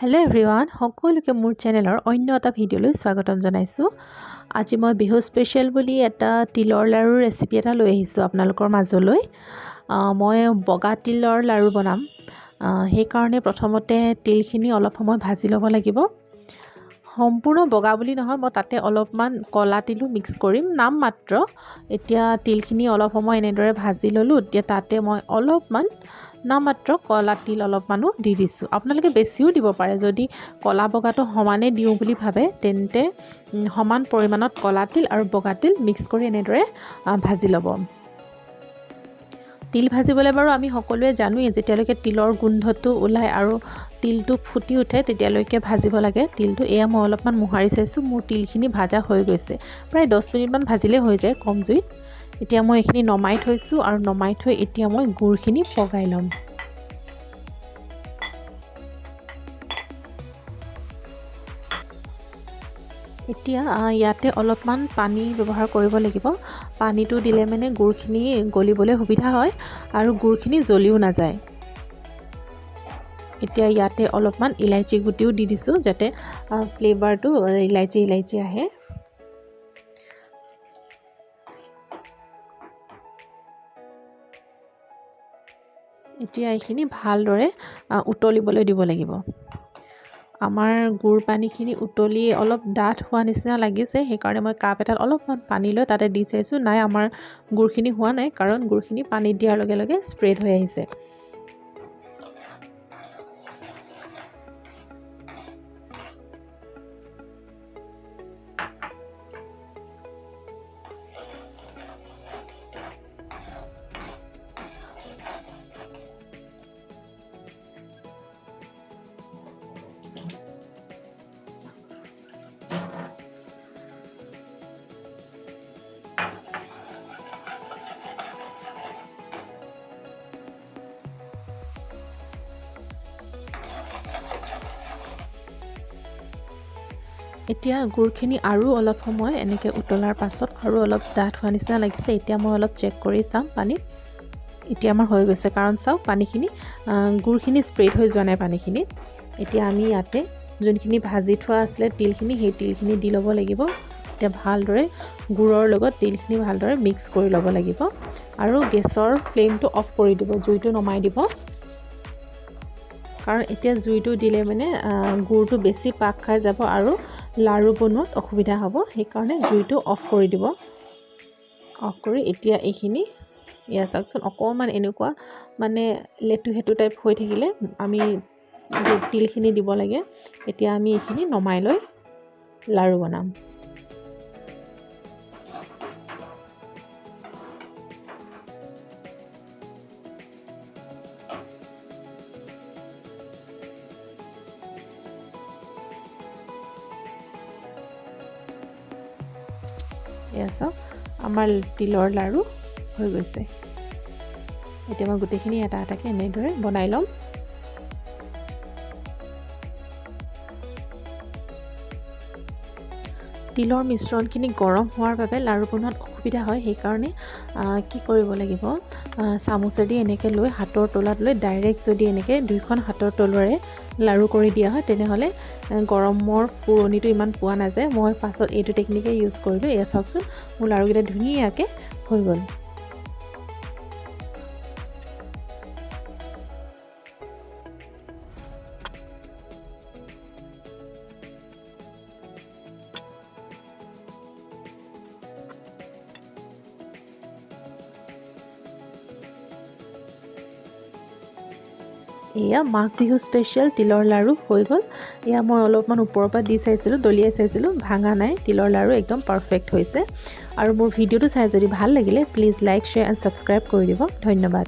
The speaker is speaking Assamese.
হেল্ল' এভৰিৱান সকলোকে মোৰ চেনেলৰ অন্য এটা ভিডিঅ'লৈ স্বাগতম জনাইছোঁ। আজি মই বিহু স্পেচিয়েল বুলি এটা তিলৰ লাড়ু ৰেচিপি এটা লৈ আহিছোঁ আপোনালোকৰ মাজলৈ। মই বগা তিলৰ লাড়ু বনাম। সেইকাৰণে প্ৰথমতে তিলখিনি অলপ সময় ভাজি ল'ব লাগিব। সম্পূৰ্ণ বগা বুলি নহয়, মই তাতে অলপমান কলা তিলো মিক্স কৰিম নাম মাত্ৰ। এতিয়া তিলখিনি অলপ সময় এনেদৰে ভাজি ল'লোঁ। এতিয়া তাতে মই অলপমান নাম মাত্ৰ কলা তিল অলপমানো দি দিছোঁ। আপোনালোকে বেছিও দিব পাৰে, যদি কলা বগাটো সমানে দিওঁ বুলি ভাবে তেন্তে সমান পৰিমাণত কলা তিল আৰু বগা তিল মিক্স কৰি এনেদৰে ভাজি ল'ব। তিল ভাজিবলৈ বাৰু আমি সকলোৱে জানোৱেই, যেতিয়ালৈকে তিলৰ গোন্ধটো ওলায় আৰু তিলটো ফুটি উঠে তেতিয়ালৈকে ভাজিব লাগে তিলটো। এয়া মই অলপমান মোহাৰি চাইছোঁ, মোৰ তিলখিনি ভাজা হৈ গৈছে। প্ৰায় 10 মিনিটমান ভাজিলে হৈ যায় কম জুইত। এতিয়া মই এইখিনি নমাই থৈছোঁ আৰু নমাই থৈ এতিয়া মই গুড়খিনি পগাই ল'ম। এতিয়া ইয়াতে অলপমান পানী ব্যৱহাৰ কৰিব লাগিব। পানীটো দিলে মানে গুড়খিনি গলিবলৈ সুবিধা হয় আৰু গুড়খিনি জ্বলিও নাযায়। এতিয়া ইয়াতে অলপমান ইলাইচি গুটিও দি দিছোঁ, যাতে ফ্লেভাৰটো ইলাইচি আহে। এতিয়া এইখিনি ভালদৰে উতলিবলৈ দিব লাগিব। আমাৰ গুড় পানীখিনি উতলি অলপ ডাঠ হোৱা নিচিনা লাগিছে, সেইকাৰণে মই কাপ এটাত অলপমান পানী লৈ তাতে দি চাইছোঁ। নাই, আমাৰ গুড়খিনি হোৱা নাই, কাৰণ গুড়খিনি পানীত দিয়াৰ লগে লগে স্প্ৰেড হৈ আহিছে। এতিয়া গুড়খিনি আৰু অলপ সময় এনেকৈ উতলাৰ পাছত আৰু অলপ ডাঠ হোৱা নিচিনা লাগিছে। এতিয়া মই অলপ চেক কৰি চাম পানীত। এতিয়া আমাৰ হৈ গৈছে, কাৰণ চাওক পানীখিনি গুড়খিনি স্প্ৰেড হৈ যোৱা নাই পানীখিনিত। এতিয়া আমি ইয়াতে যোনখিনি ভাজি থোৱা আছিলে তিলখিনি, সেই তিলখিনি দি ল'ব লাগিব। এতিয়া ভালদৰে গুড়ৰ লগত তিলখিনি ভালদৰে মিক্স কৰি ল'ব লাগিব আৰু গেছৰ ফ্লেমটো অফ কৰি দিব, জুইটো নমাই দিব। কাৰণ এতিয়া জুইটো দিলে মানে গুড়টো বেছি পাক খাই যাব আৰু লাড়ু বনোৱাত অসুবিধা হ'ব, সেইকাৰণে জুইটো অফ কৰি দিব। অফ কৰি এতিয়া এইখিনি এয়া চাওকচোন, অকণমান এনেকুৱা মানে লেটু হেটু টাইপ হৈ থাকিলে আমি তিলখিনি দিব লাগে। এতিয়া আমি এইখিনি নমাই লৈ লাড়ু বনাম। এয়া চাওক, আমাৰ তিলৰ লাড়ু হৈ গৈছে। এতিয়া মই গোটেইখিনি এটা এটাকৈ এনেদৰে বনাই ল'ম। তিলৰ মিশ্ৰণখিনি গৰম হোৱাৰ বাবে লাড়ু বনোৱাত অসুবিধা হয়, সেইকাৰণে কি কৰিব লাগিব, চামুচেদি এনেকৈ লৈ হাতৰ তলাত লৈ ডাইৰেক্ট যদি এনেকৈ দুইখন হাতৰ তলুৱাৰে লাড়ু কৰি দিয়া হয় তেনেহ'লে গৰমৰ পুৰণিটো ইমান পোৱা নাযায়। মই পাছত এইটো টেকনিকে ইউজ কৰিলোঁ। এয়া চাওকচোন, মোৰ লাড়ুকেইটা ধুনীয়াকৈ হৈ গ'ল। এয়া মাঘ বিহু স্পেচিয়েল তিলৰ লাড়ু হৈ গ'ল। এয়া মই অলপমান ওপৰৰ পৰা দি চাইছিলোঁ, দলিয়াই চাইছিলোঁ, ভাঙা নাই। তিলৰ লাড়ু একদম পাৰফেক্ট হৈছে। আৰু মোৰ ভিডিঅ'টো চাই যদি ভাল লাগিলে please like, share and subscribe কৰি দিব। ধন্যবাদ।